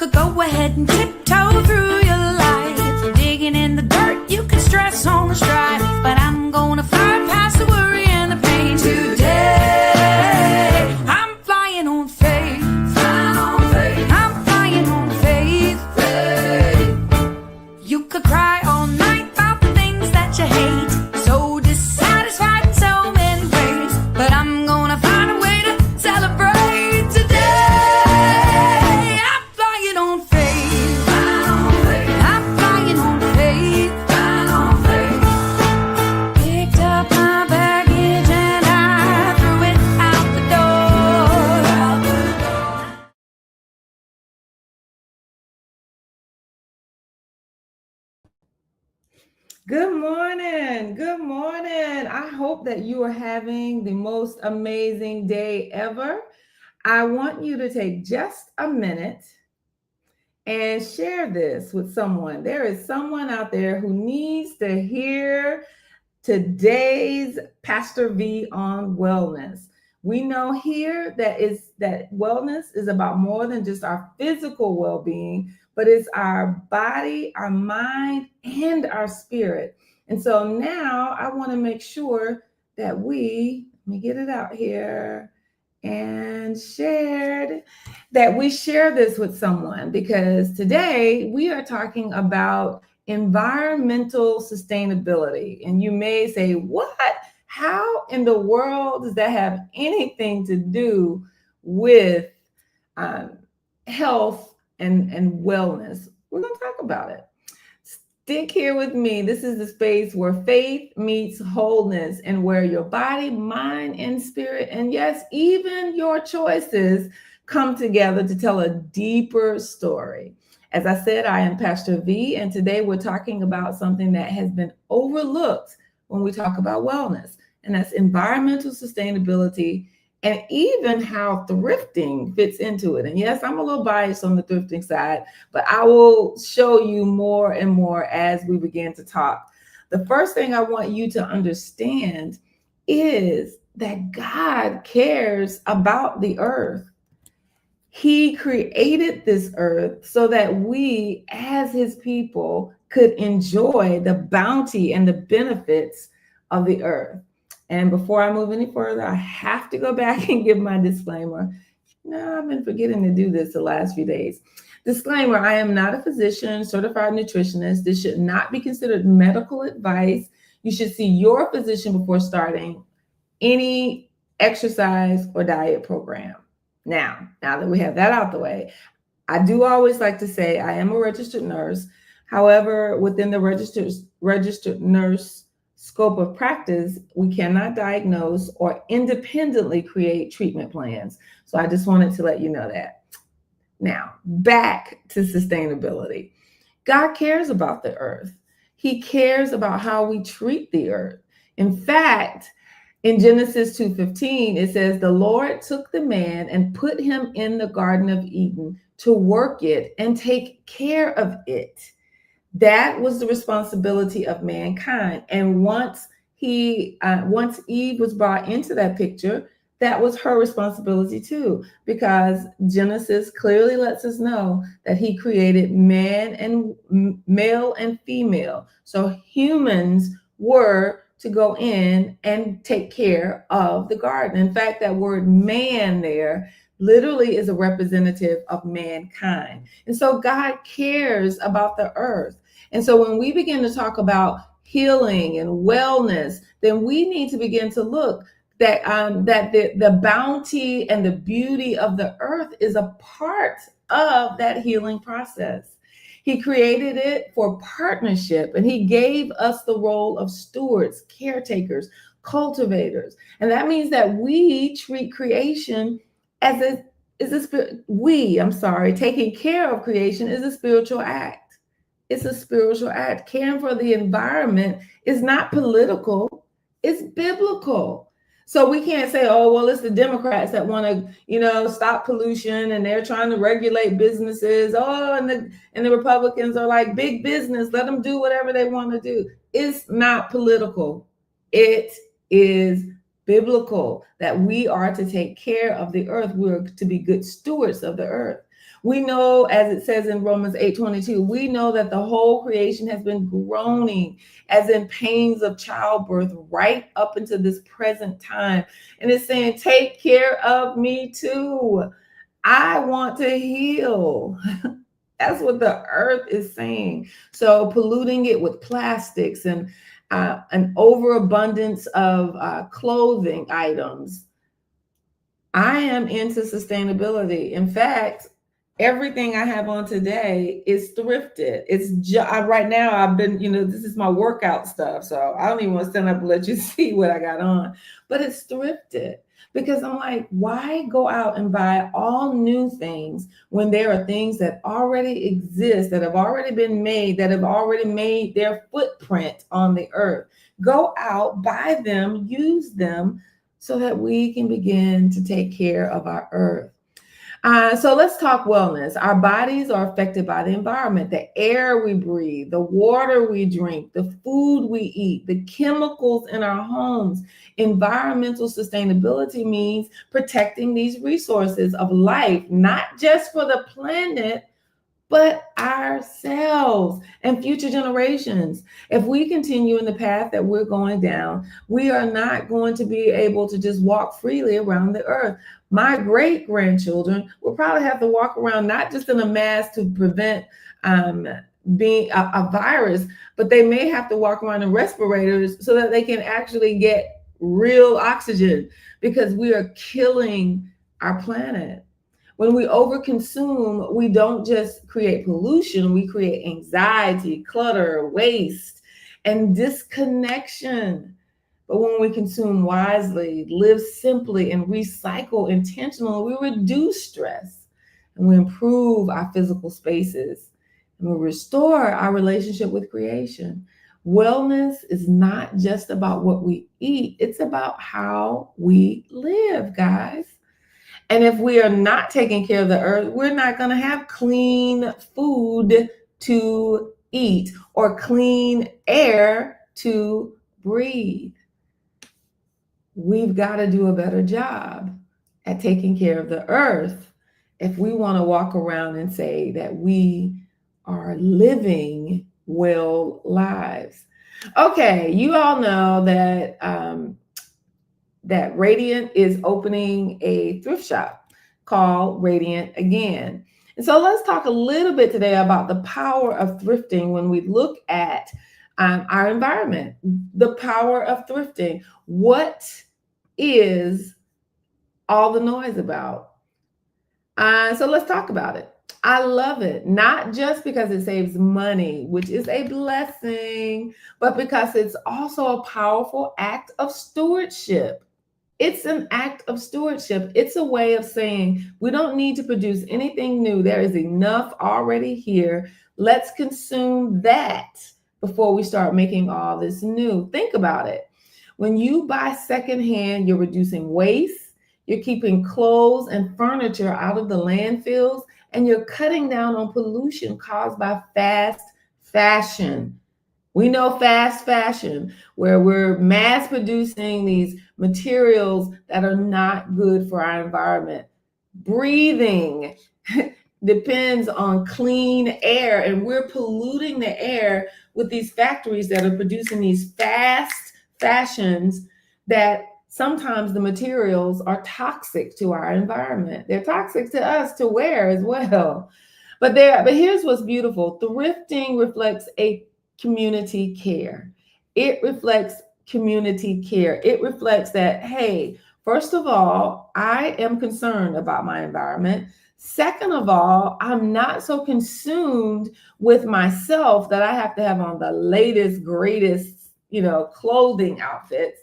could go ahead and tiptoe through your life, digging in the dirt, you can stress on the strife, but I'm gonna fly past the worry and the pain today. I'm flying on faith, flying on faith. I'm flying on faith, faith. You could cry all night about the things that you hate, so dissatisfied in so many ways, but I'm gonna find a way to celebrate today. I'm flying on faith, flying on faith. I'm flying on faith, flying on faith. Picked up my baggage and I threw it out the door. Good morning. Good morning. I hope that you are having the most amazing day ever. I want you to take just a minute and share this with someone. There is someone out there who needs to hear today's Pastor V on wellness. We know here that wellness is about more than just our physical well-being, but it's our body, our mind, and our spirit. And so now I want to make sure that let me get it out here and that we share this with someone, because today we are talking about environmental sustainability. And you may say, what? How in the world does that have anything to do with health and wellness? We're going to talk about it. Stick here with me. This is the space where faith meets wholeness, and where your body, mind, and spirit, and yes, even your choices come together to tell a deeper story. As I said, I am Pastor V, and today we're talking about something that has been overlooked when we talk about wellness, and that's environmental sustainability, and even how thrifting fits into it. And yes, I'm a little biased on the thrifting side, but I will show you more and more as we begin to talk. The first thing I want you to understand is that God cares about the earth. He created this earth so that we, as his people, could enjoy the bounty and the benefits of the earth. And before I move any further, I have to go back and give my disclaimer. No, I've been forgetting to do this the last few days. Disclaimer: I am not a physician, certified nutritionist. This should not be considered medical advice. You should see your physician before starting any exercise or diet program. Now that we have that out the way, I do always like to say I am a registered nurse. However, within the registered nurse scope of practice, we cannot diagnose or independently create treatment plans. So I just wanted to let you know that. Now, back to sustainability. God cares about the earth. He cares about how we treat the earth. In fact, in Genesis 2:15, it says, the Lord took the man and put him in the Garden of Eden to work it and take care of it. That was the responsibility of mankind. And once Eve was brought into that picture, that was her responsibility too, because Genesis clearly lets us know that he created man and male and female. So humans were to go in and take care of the garden. In fact, that word man there literally is a representative of mankind. And so God cares about the earth. And so when we begin to talk about healing and wellness, then we need to begin to look that the bounty and the beauty of the earth is a part of that healing process. He created it for partnership, and he gave us the role of stewards, caretakers, cultivators. And that means that we treat creation taking care of creation is a spiritual act. It's a spiritual act. Caring for the environment is not political, it's biblical. So we can't say, oh, well, it's the Democrats that want to, stop pollution and they're trying to regulate businesses. Oh, and the Republicans are like, big business, let them do whatever they want to do. It's not political. It is biblical that we are to take care of the earth. We're to be good stewards of the earth. We know, as it says in Romans 8:22, we know that the whole creation has been groaning as in pains of childbirth right up into this present time. And it's saying, take care of me too. I want to heal. That's what the earth is saying. So polluting it with plastics and an overabundance of clothing items. I am into sustainability. In fact, everything I have on today is thrifted. Right now I've been, this is my workout stuff. So I don't even want to stand up and let you see what I got on, but it's thrifted because I'm like, why go out and buy all new things when there are things that already exist, that have already been made, that have already made their footprint on the earth? Go out, buy them, use them so that we can begin to take care of our earth. So let's talk wellness. Our bodies are affected by the environment, the air we breathe, the water we drink, the food we eat, the chemicals in our homes. Environmental sustainability means protecting these resources of life, not just for the planet, but ourselves and future generations. If we continue in the path that we're going down, we are not going to be able to just walk freely around the earth. My great grandchildren will probably have to walk around not just in a mask to prevent being a virus, but they may have to walk around in respirators so that they can actually get real oxygen, because we are killing our planet. When we overconsume, we don't just create pollution, we create anxiety, clutter, waste, and disconnection. But when we consume wisely, live simply, and recycle intentionally, we reduce stress and we improve our physical spaces and we restore our relationship with creation. Wellness is not just about what we eat, it's about how we live, guys. And if we are not taking care of the earth, we're not going to have clean food to eat or clean air to breathe. We've got to do a better job at taking care of the earth if we want to walk around and say that we are living well lives. Okay, you all know that that Radiant is opening a thrift shop called Radiant Again. And so let's talk a little bit today about the power of thrifting when we look at our environment, the power of thrifting. What is all the noise about? So let's talk about it. I love it, not just because it saves money, which is a blessing, but because it's also a powerful act of stewardship. It's an act of stewardship. It's a way of saying we don't need to produce anything new. There is enough already here. Let's consume that before we start making all this new. Think about it. When you buy secondhand, you're reducing waste, you're keeping clothes and furniture out of the landfills, and you're cutting down on pollution caused by fast fashion. We know fast fashion, where we're mass producing these materials that are not good for our environment. Breathing depends on clean air, and we're polluting the air with these factories that are producing these fast fashions that sometimes the materials are toxic to our environment. They're toxic to us to wear as well. But here's what's beautiful. Thrifting reflects a community care. It reflects community care. It reflects that, hey, first of all, I am concerned about my environment. Second of all, I'm not so consumed with myself that I have to have on the latest, greatest, clothing outfits.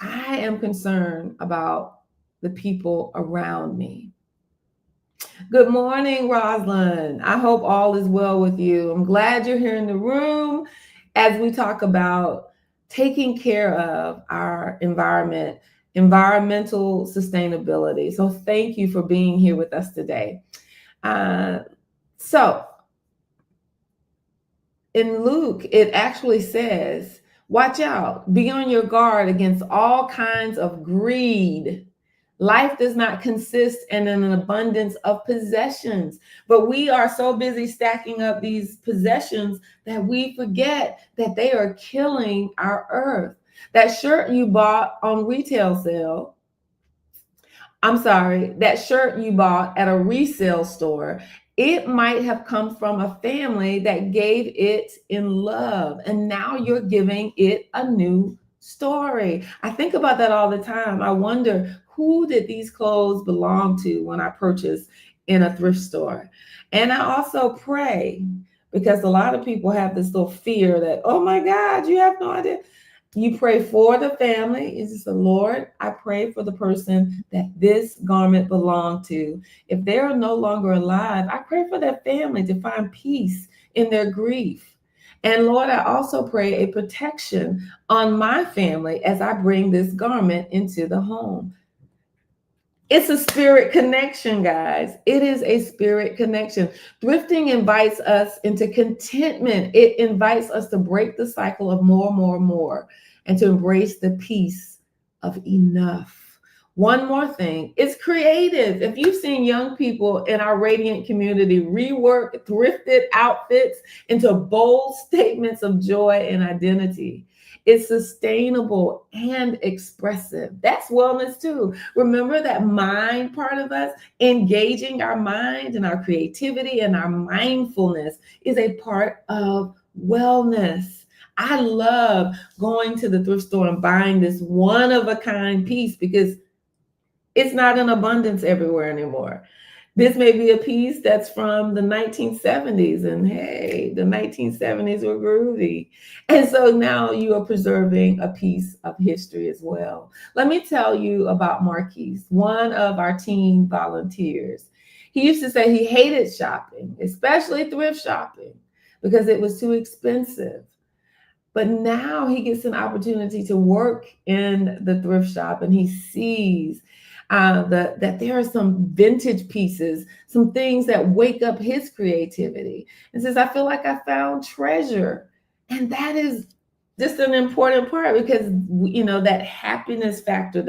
I am concerned about the people around me. Good morning, Rosalind. I hope all is well with you. I'm glad you're here in the room as we talk about taking care of our environment, environmental sustainability. So thank you for being here with us today. So in Luke, it actually says, watch out, be on your guard against all kinds of greed. Life does not consist in an abundance of possessions, but we are so busy stacking up these possessions that we forget that they are killing our earth. That shirt you bought on retail sale, that shirt you bought at a resale store, it might have come from a family that gave it in love, and now you're giving it a new story. I think about that all the time. I wonder, who did these clothes belong to when I purchased in a thrift store? And I also pray, because a lot of people have this little fear that, oh my God, you have no idea. You pray for the family. Is this the Lord? I pray for the person that this garment belonged to. If they are no longer alive, I pray for their family to find peace in their grief. And Lord, I also pray a protection on my family as I bring this garment into the home. It's a spirit connection, guys. It is a spirit connection. Thrifting invites us into contentment. It invites us to break the cycle of more, and to embrace the peace of enough. One more thing, it's creative. If you've seen young people in our Radiant community rework thrifted outfits into bold statements of joy and identity, it's sustainable and expressive. That's wellness too. Remember that mind part of us, engaging our mind and our creativity and our mindfulness is a part of wellness. I love going to the thrift store and buying this one-of-a-kind piece because it's not in abundance everywhere anymore. This may be a piece that's from the 1970s, and hey, the 1970s were groovy. And so now you are preserving a piece of history as well. Let me tell you about Marquise, one of our teen volunteers. He used to say he hated shopping, especially thrift shopping, because it was too expensive. But now he gets an opportunity to work in the thrift shop, and he sees that there are some vintage pieces, some things that wake up his creativity, and says, I feel like I found treasure. And that is just an important part, because that happiness factor,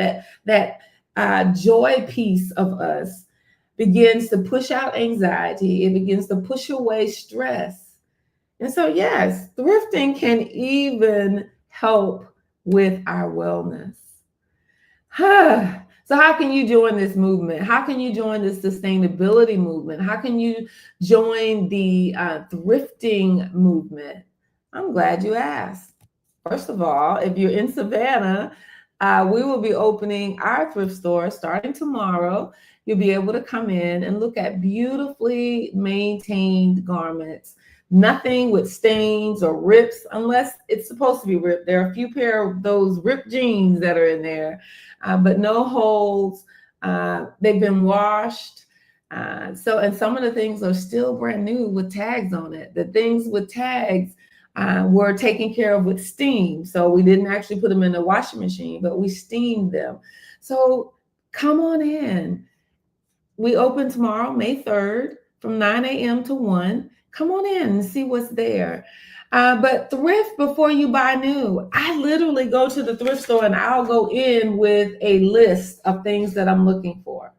that joy piece of us begins to push out anxiety. It begins to push away stress. And so, yes, thrifting can even help with our wellness. So how can you join this movement? How can you join this sustainability movement? How can you join the thrifting movement? I'm glad you asked. First of all, if you're in Savannah, we will be opening our thrift store starting tomorrow. You'll be able to come in and look at beautifully maintained garments. Nothing with stains or rips, unless it's supposed to be ripped. There are a few pair of those ripped jeans that are in there, but no holes. They've been washed. And some of the things are still brand new with tags on it. The things with tags were taken care of with steam. So we didn't actually put them in the washing machine, but we steamed them. So come on in. We open tomorrow, May 3rd, from 9 a.m. to 1. Come on in and see what's there. But thrift before you buy new. I literally go to the thrift store and I'll go in with a list of things that I'm looking for.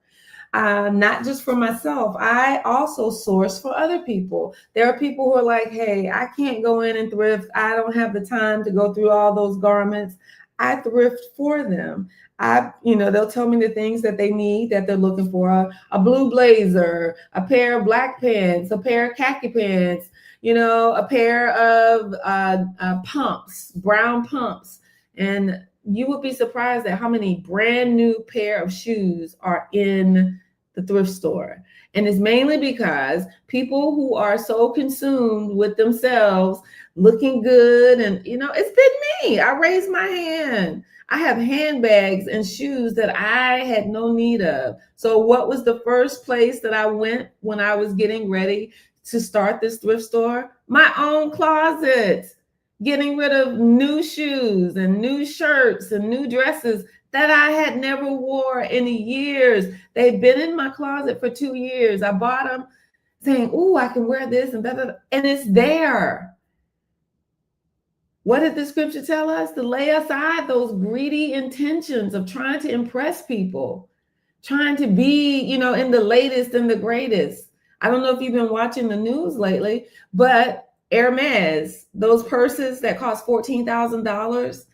Not just for myself. I also source for other people. There are people who are like, hey, I can't go in and thrift. I don't have the time to go through all those garments. I thrift for them. They'll tell me the things that they need, that they're looking for, a blue blazer, a pair of black pants, a pair of khaki pants, a pair of pumps, brown pumps. And you would be surprised at how many brand new pair of shoes are in the thrift store. And it's mainly because people who are so consumed with themselves looking good, and it's been me. I raised my hand. I have handbags and shoes that I had no need of. So what was the first place that I went when I was getting ready to start this thrift store? My own closet, getting rid of new shoes and new shirts and new dresses that I had never wore in years. They've been in my closet for 2 years. I bought them saying, "Ooh, I can wear this," and and it's there. What did the scripture tell us? To lay aside those greedy intentions of trying to impress people. trying to be, in the latest and the greatest. I don't know if you've been watching the news lately, but Hermes, those purses that cost $14,000,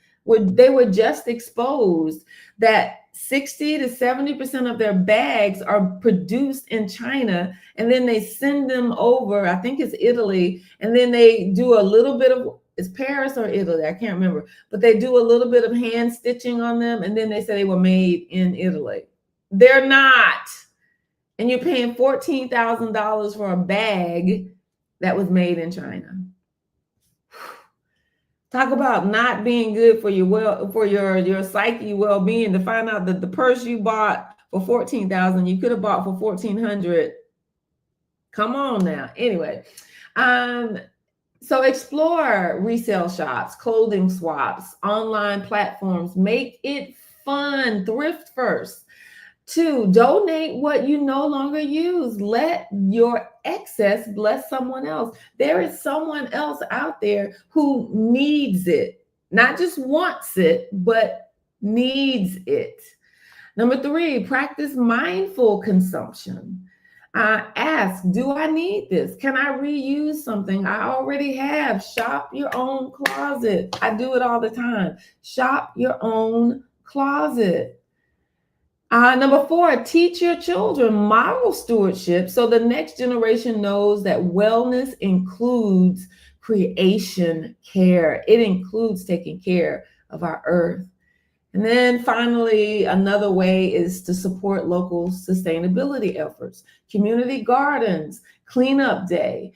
they were just exposed that 60 to 70% of their bags are produced in China, and then they send them over, I think it's Italy, and then they do a little bit of, it's Paris or Italy, I can't remember, but they do a little bit of hand stitching on them, and then they say they were made in Italy. They're not. And you're paying $14,000 for a bag that was made in China. Talk about not being good for your psyche well-being, to find out that the purse you bought for $14,000, you could have bought for $1,400. Come on now. Anyway, so explore resale shops, clothing swaps, online platforms. Make it fun. Thrift first. 2, donate what you no longer use. Let your excess bless someone else. There is someone else out there who needs it, not just wants it, but needs it. Number 3, practice mindful consumption. Ask, do I need this? Can I reuse something I already have? Shop your own closet. I do it all the time. Shop your own closet. Number 4, teach your children, model stewardship so the next generation knows that wellness includes creation care. It includes taking care of our earth. And then finally, another way is to support local sustainability efforts, community gardens, cleanup day,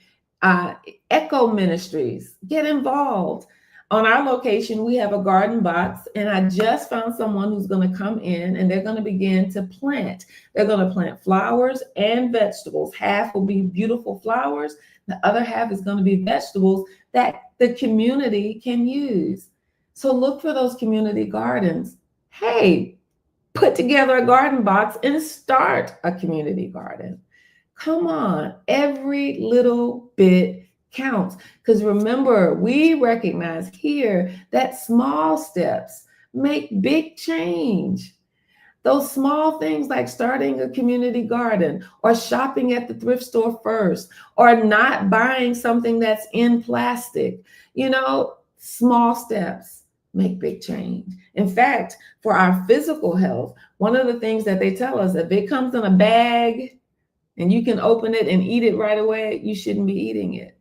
eco ministries. Get involved. On our location, we have a garden box, and I just found someone who's going to come in and they're going to begin to plant. They're going to plant flowers and vegetables. Half will be beautiful flowers. The other half is going to be vegetables that the community can use. So look for those community gardens. Hey, put together a garden box and start a community garden. Come on, every little bit counts. Because remember, we recognize here that small steps make big change. Those small things like starting a community garden or shopping at the thrift store first or not buying something that's in plastic, small steps make big change. In fact, for our physical health, one of the things that they tell us, if it comes in a bag and you can open it and eat it right away, you shouldn't be eating it.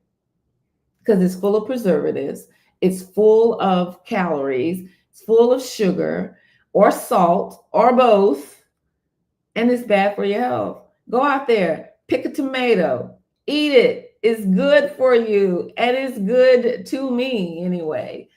Because it's full of preservatives, it's full of calories, it's full of sugar or salt or both, and it's bad for your health. Go out there, pick a tomato, eat it. It's good for you, and it's good to me anyway.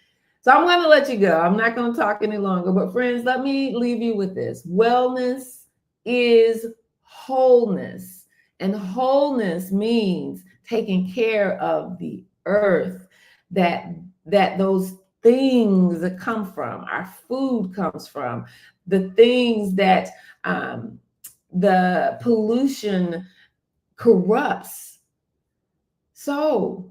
So I'm going to let you go. I'm not going to talk any longer, but friends, let me leave you with this. Wellness is wholeness, and wholeness means taking care of the earth that those things that come from, our food comes from, the things that the pollution corrupts. So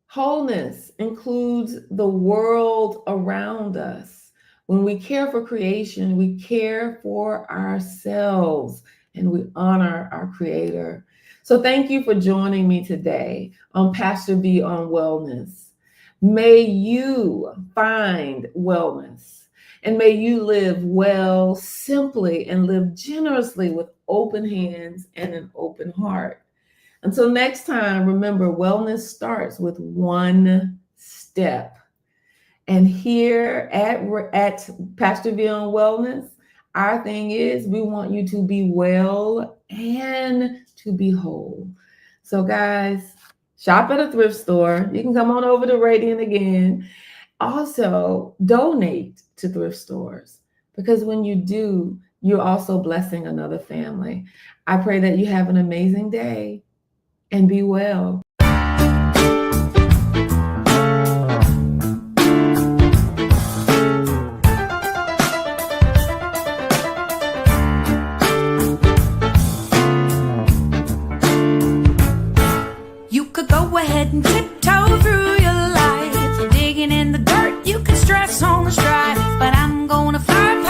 wholeness includes the world around us. When we care for creation, we care for ourselves and we honor our Creator. So thank you for joining me today on Pastor V on Wellness. May you find wellness and may you live well, simply, and live generously with open hands and an open heart. Until next time, remember, wellness starts with one step. And here at Pastor V on Wellness, our thing is we want you to be well and to be whole. So guys, shop at a thrift store. You can come on over to Radiant again. Also, donate to thrift stores, because when you do, you're also blessing another family. I pray that you have an amazing day and be well. Go ahead and tiptoe through your life, digging in the dirt. You can stress on the strife, but I'm gonna fly